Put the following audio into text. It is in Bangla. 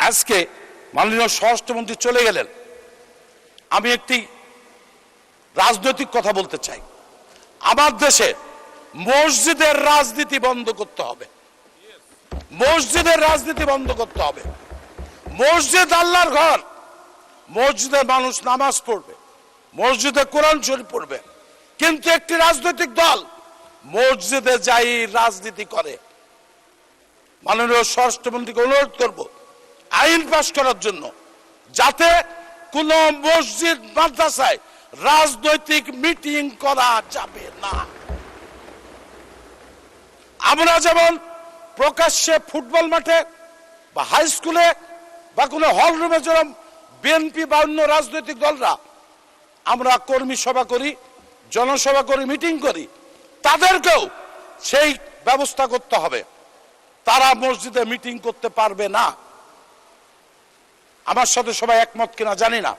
আজকে মাননীয় স্বরাষ্ট্রমন্ত্রী চলে গেলেন, আমি একটি রাজনৈতিক কথা বলতে চাই। আমার দেশে মসজিদের রাজনীতি বন্ধ করতে হবে। মসজিদের রাজনীতি বন্ধ করতে হবে। মসজিদ আল্লাহর ঘর, মসজিদে মানুষ নামাজ পড়বে, মসজিদে কোরআন শরীফ পড়বে, কিন্তু একটি রাজনৈতিক দল মসজিদে যাই রাজনীতি করে। মাননীয় স্বরাষ্ট্রমন্ত্রীকে অনুরোধ করব আইন পাশ করার জন্য, যাতে কোন মসজিদ মাদ্রাসায় রাজনৈতিক মিটিং করা যাবে না। আমরা যেমন প্রকাশ্যে ফুটবল মাঠে বা হাই স্কুলে বা কোনো হল রুমে যেরকম বিএনপি বা অন্য রাজনৈতিক দলরা আমরা কর্মী সভা করি, জনসভা করি, মিটিং করি, তাদেরকেও সেই ব্যবস্থা করতে হবে। তারা মসজিদে মিটিং করতে পারবে না। আমার সাথে সবাই একমত কিনা জানি না।